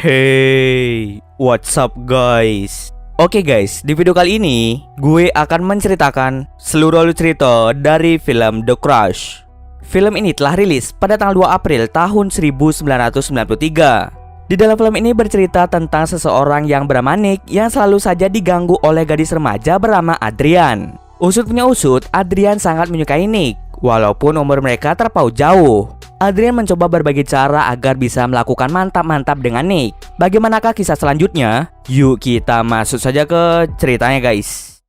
Hey, what's up guys? Oke guys, di video kali ini gue akan menceritakan seluruh alur cerita dari film The Crush. Film ini telah rilis pada tanggal 2 April tahun 1993. Di dalam film ini bercerita tentang seseorang yang bernama Nick yang selalu saja diganggu oleh gadis remaja bernama Adrian. Usut punya usut, Adrian sangat menyukai Nick walaupun umur mereka terpaut jauh. Adrian mencoba berbagai cara agar bisa melakukan mantap-mantap dengan Nick. Bagaimanakah kisah selanjutnya? Yuk kita masuk saja ke ceritanya guys.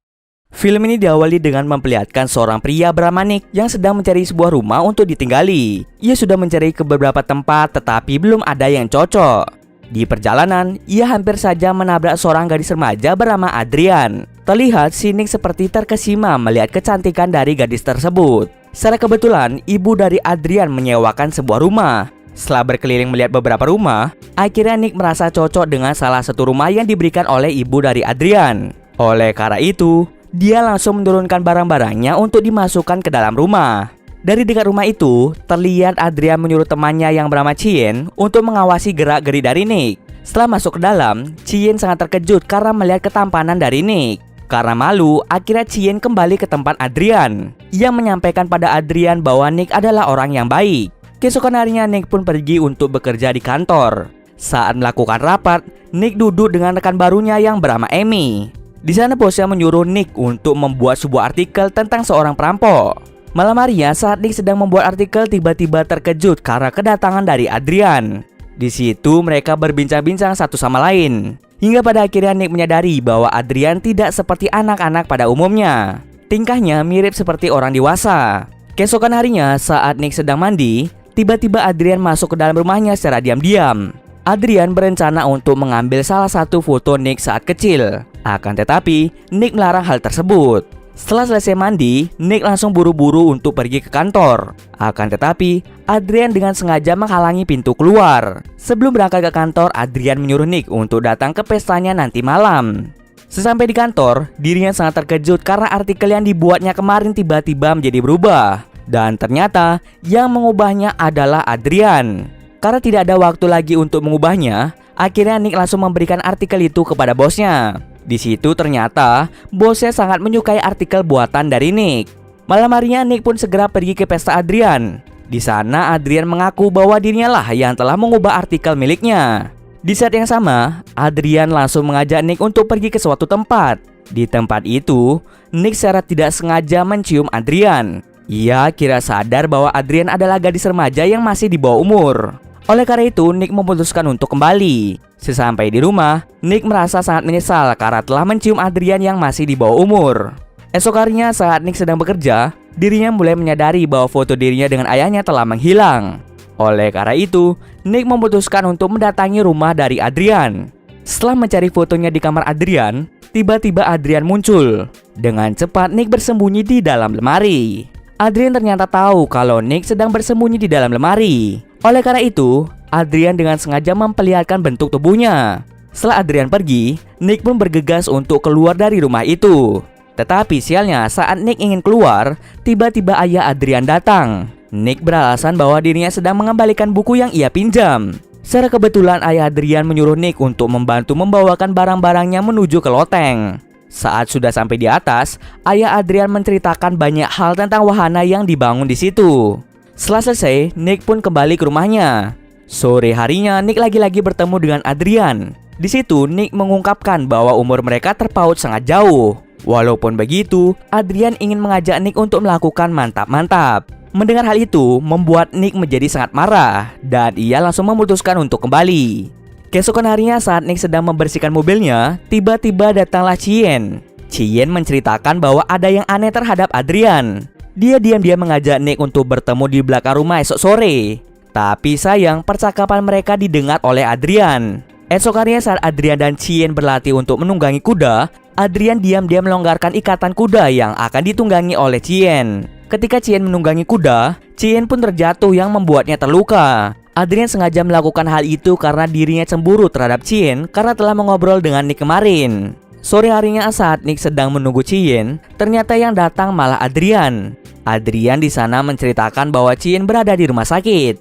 Film ini diawali dengan memperlihatkan seorang pria bernama Nick yang sedang mencari sebuah rumah untuk ditinggali. Ia sudah mencari ke beberapa tempat tetapi belum ada yang cocok. Di perjalanan, ia hampir saja menabrak seorang gadis remaja bernama Adrian. Terlihat si Nick seperti terkesima melihat kecantikan dari gadis tersebut. Secara kebetulan, ibu dari Adrian menyewakan sebuah rumah. Setelah berkeliling melihat beberapa rumah, akhirnya Nick merasa cocok dengan salah satu rumah yang diberikan oleh ibu dari Adrian. Oleh karena itu, dia langsung menurunkan barang-barangnya untuk dimasukkan ke dalam rumah. Dari dekat rumah itu, terlihat Adrian menyuruh temannya yang bernama Chien untuk mengawasi gerak-geri dari Nick. Setelah masuk ke dalam, Chien sangat terkejut karena melihat ketampanan dari Nick. Karena malu, akhirnya Chien kembali ke tempat Adrian. Ia menyampaikan pada Adrian bahwa Nick adalah orang yang baik. Keesokan harinya Nick pun pergi untuk bekerja di kantor. Saat melakukan rapat, Nick duduk dengan rekan barunya yang bernama Amy. Di sana bosnya menyuruh Nick untuk membuat sebuah artikel tentang seorang perampok. Malam harinya saat Nick sedang membuat artikel, tiba-tiba terkejut karena kedatangan dari Adrian. Di situ mereka berbincang-bincang satu sama lain. Hingga pada akhirnya Nick menyadari bahwa Adrian tidak seperti anak-anak pada umumnya. Tingkahnya mirip seperti orang dewasa. Keesokan harinya saat Nick sedang mandi, tiba-tiba Adrian masuk ke dalam rumahnya secara diam-diam. Adrian berencana untuk mengambil salah satu foto Nick saat kecil. Akan tetapi, Nick melarang hal tersebut. Setelah selesai mandi, Nick langsung buru-buru untuk pergi ke kantor. Akan tetapi, Adrian dengan sengaja menghalangi pintu keluar. Sebelum berangkat ke kantor, Adrian menyuruh Nick untuk datang ke pestanya nanti malam. Sesampai di kantor, dirinya sangat terkejut karena artikel yang dibuatnya kemarin tiba-tiba menjadi berubah. Dan ternyata, yang mengubahnya adalah Adrian. Karena tidak ada waktu lagi untuk mengubahnya, akhirnya Nick langsung memberikan artikel itu kepada bosnya. Di situ ternyata bosnya sangat menyukai artikel buatan dari Nick. Malam harinya Nick pun segera pergi ke pesta Adrian. Di sana Adrian mengaku bahwa dirinya lah yang telah mengubah artikel miliknya. Di saat yang sama, Adrian langsung mengajak Nick untuk pergi ke suatu tempat. Di tempat itu, Nick secara tidak sengaja mencium Adrian. Ia kira sadar bahwa Adrian adalah gadis remaja yang masih di bawah umur. Oleh karena itu, Nick memutuskan untuk kembali. Sesampai di rumah, Nick merasa sangat menyesal karena telah mencium Adrian yang masih di bawah umur. Esok harinya saat Nick sedang bekerja, dirinya mulai menyadari bahwa foto dirinya dengan ayahnya telah menghilang. Oleh karena itu, Nick memutuskan untuk mendatangi rumah dari Adrian. Setelah mencari fotonya di kamar Adrian, tiba-tiba Adrian muncul. Dengan cepat Nick bersembunyi di dalam lemari. Adrian ternyata tahu kalau Nick sedang bersembunyi di dalam lemari. Oleh karena itu, Adrian dengan sengaja memperlihatkan bentuk tubuhnya. Setelah Adrian pergi, Nick pun bergegas untuk keluar dari rumah itu. Tetapi sialnya saat Nick ingin keluar, tiba-tiba ayah Adrian datang. Nick beralasan bahwa dirinya sedang mengembalikan buku yang ia pinjam. Secara kebetulan ayah Adrian menyuruh Nick untuk membantu membawakan barang-barangnya menuju ke loteng. Saat sudah sampai di atas, ayah Adrian menceritakan banyak hal tentang wahana yang dibangun di situ. Setelah selesai, Nick pun kembali ke rumahnya. Sore harinya, Nick lagi-lagi bertemu dengan Adrian. Di situ, Nick mengungkapkan bahwa umur mereka terpaut sangat jauh. Walaupun begitu, Adrian ingin mengajak Nick untuk melakukan mantap-mantap. Mendengar hal itu, membuat Nick menjadi sangat marah, dan ia langsung memutuskan untuk kembali. Keesokan harinya saat Nick sedang membersihkan mobilnya, tiba-tiba datanglah Chien. Chien menceritakan bahwa ada yang aneh terhadap Adrian. Dia diam-diam mengajak Nick untuk bertemu di belakang rumah esok sore. Tapi sayang, percakapan mereka didengar oleh Adrian. Esok harinya saat Adrian dan Chien berlatih untuk menunggangi kuda, Adrian diam-diam melonggarkan ikatan kuda yang akan ditunggangi oleh Chien. Ketika Chien menunggangi kuda, Chien pun terjatuh yang membuatnya terluka. Adrian sengaja melakukan hal itu karena dirinya cemburu terhadap Chien karena telah mengobrol dengan Nick kemarin. Sore harinya saat Nick sedang menunggu Chien, ternyata yang datang malah Adrian. Adrian di sana menceritakan bahwa Chien berada di rumah sakit.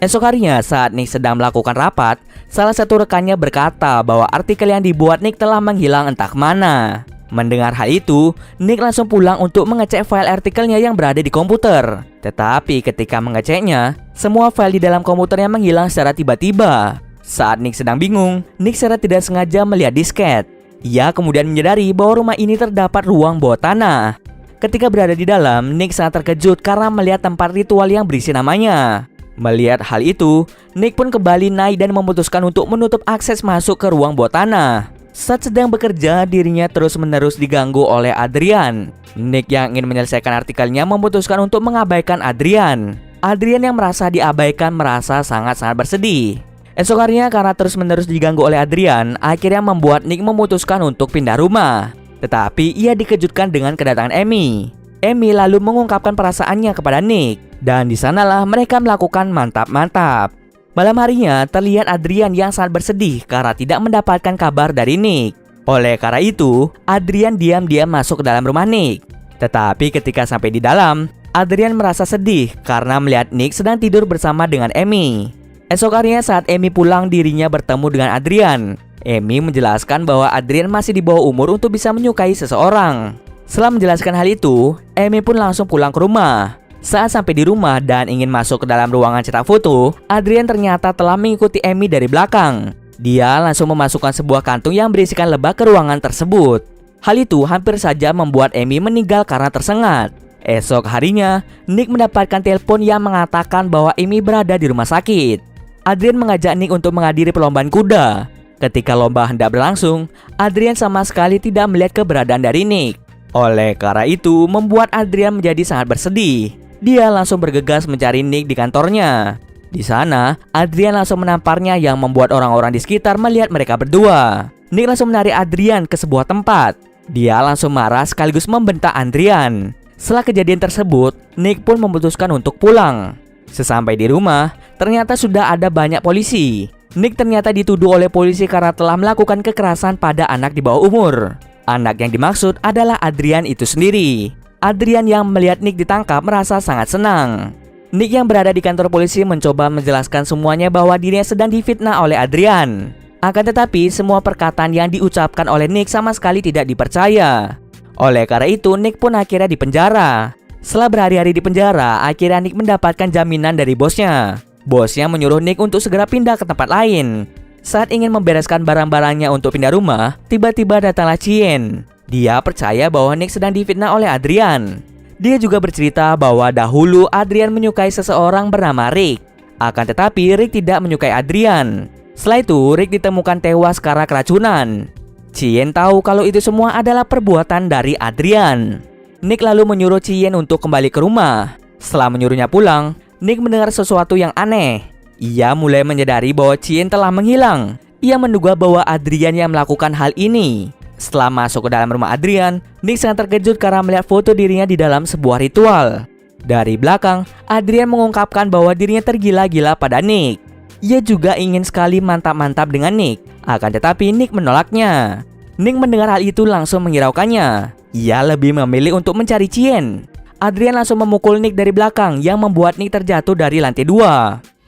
Esok harinya saat Nick sedang melakukan rapat, salah satu rekannya berkata bahwa artikel yang dibuat Nick telah menghilang entah kemana. Mendengar hal itu, Nick langsung pulang untuk mengecek file artikelnya yang berada di komputer. Tetapi ketika mengeceknya, semua file di dalam komputernya menghilang secara tiba-tiba. Saat Nick sedang bingung, Nick secara tidak sengaja melihat disket. Ia kemudian menyadari bahwa rumah ini terdapat ruang bawah tanah. Ketika berada di dalam, Nick sangat terkejut karena melihat tempat ritual yang berisi namanya. Melihat hal itu, Nick pun kembali naik dan memutuskan untuk menutup akses masuk ke ruang bawah tanah. Saat sedang bekerja, dirinya terus-menerus diganggu oleh Adrian. Nick yang ingin menyelesaikan artikelnya memutuskan untuk mengabaikan Adrian. Adrian yang merasa diabaikan merasa sangat-sangat bersedih. Esok harinya karena terus-menerus diganggu oleh Adrian, akhirnya membuat Nick memutuskan untuk pindah rumah. Tetapi ia dikejutkan dengan kedatangan Amy. Amy lalu mengungkapkan perasaannya kepada Nick, dan di sanalah mereka melakukan mantap-mantap. Malam harinya terlihat Adrian yang sangat bersedih karena tidak mendapatkan kabar dari Nick. Oleh karena itu, Adrian diam-diam masuk ke dalam rumah Nick. Tetapi ketika sampai di dalam, Adrian merasa sedih karena melihat Nick sedang tidur bersama dengan Amy. Esok harinya saat Amy pulang, dirinya bertemu dengan Adrian. Amy menjelaskan bahwa Adrian masih di bawah umur untuk bisa menyukai seseorang. Setelah menjelaskan hal itu, Amy pun langsung pulang ke rumah. Saat sampai di rumah dan ingin masuk ke dalam ruangan cetak foto, Adrian ternyata telah mengikuti Amy dari belakang. Dia langsung memasukkan sebuah kantung yang berisikan lebah ke ruangan tersebut. Hal itu hampir saja membuat Amy meninggal karena tersengat. Esok harinya, Nick mendapatkan telepon yang mengatakan bahwa Amy berada di rumah sakit. Adrian mengajak Nick untuk menghadiri perlombaan kuda. Ketika lomba hendak berlangsung, Adrian sama sekali tidak melihat keberadaan dari Nick. Oleh karena itu, membuat Adrian menjadi sangat bersedih. Dia langsung bergegas mencari Nick di kantornya. Di sana, Adrian langsung menamparnya yang membuat orang-orang di sekitar melihat mereka berdua. Nick langsung menarik Adrian ke sebuah tempat. Dia langsung marah sekaligus membentak Adrian. Setelah kejadian tersebut, Nick pun memutuskan untuk pulang. Sesampai di rumah, ternyata sudah ada banyak polisi. Nick ternyata dituduh oleh polisi karena telah melakukan kekerasan pada anak di bawah umur. Anak yang dimaksud adalah Adrian itu sendiri. Adrian yang melihat Nick ditangkap merasa sangat senang. Nick yang berada di kantor polisi mencoba menjelaskan semuanya bahwa dirinya sedang difitnah oleh Adrian. Akan tetapi semua perkataan yang diucapkan oleh Nick sama sekali tidak dipercaya. Oleh karena itu, Nick pun akhirnya dipenjara. Setelah berhari-hari di penjara, akhirnya Nick mendapatkan jaminan dari bosnya. Bosnya menyuruh Nick untuk segera pindah ke tempat lain. Saat ingin membereskan barang-barangnya untuk pindah rumah, tiba-tiba datanglah Chien. Dia percaya bahwa Nick sedang difitnah oleh Adrian. Dia juga bercerita bahwa dahulu Adrian menyukai seseorang bernama Rick. Akan tetapi Rick tidak menyukai Adrian. Setelah itu, Rick ditemukan tewas karena keracunan. Chien tahu kalau itu semua adalah perbuatan dari Adrian. Nick lalu menyuruh Chien untuk kembali ke rumah. Setelah menyuruhnya pulang, Nick mendengar sesuatu yang aneh. Ia mulai menyadari bahwa Chien telah menghilang. Ia menduga bahwa Adrian yang melakukan hal ini. Setelah masuk ke dalam rumah Adrian, Nick sangat terkejut karena melihat foto dirinya di dalam sebuah ritual. Dari belakang, Adrian mengungkapkan bahwa dirinya tergila-gila pada Nick. Ia juga ingin sekali mantap-mantap dengan Nick. Akan tetapi Nick menolaknya. Nick mendengar hal itu langsung menghiraukannya. Ia lebih memilih untuk mencari Chien. Adrian langsung memukul Nick dari belakang yang membuat Nick terjatuh dari lantai 2.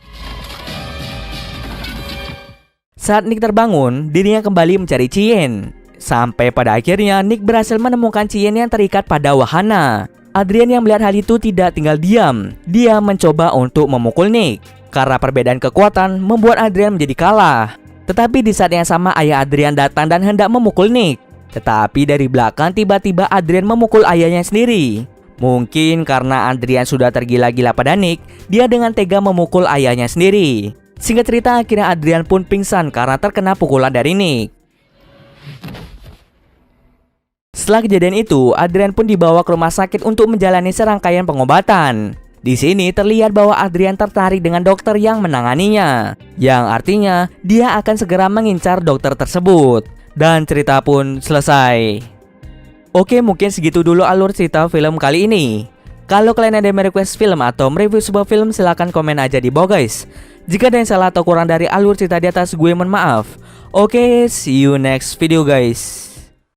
Saat Nick terbangun, dirinya kembali mencari Chien. Sampai pada akhirnya Nick berhasil menemukan Chien yang terikat pada wahana. Adrian yang melihat hal itu tidak tinggal diam. Dia mencoba untuk memukul Nick. Karena perbedaan kekuatan membuat Adrian menjadi kalah. Tetapi di saat yang sama ayah Adrian datang dan hendak memukul Nick. Tetapi dari belakang tiba-tiba Adrian memukul ayahnya sendiri. Mungkin karena Adrian sudah tergila-gila pada Nick, dia dengan tega memukul ayahnya sendiri. Singkat cerita, akhirnya Adrian pun pingsan karena terkena pukulan dari Nick. Setelah kejadian itu, Adrian pun dibawa ke rumah sakit untuk menjalani serangkaian pengobatan. Di sini terlihat bahwa Adrian tertarik dengan dokter yang menanganinya, yang artinya dia akan segera mengincar dokter tersebut. Dan cerita pun selesai. Oke, mungkin segitu dulu alur cerita film kali ini. Kalau kalian ada request film atau mereview sebuah film, silahkan komen aja di bawah guys. Jika ada yang salah atau kurang dari alur cerita di atas, gue mohon maaf. Oke, see you next video guys.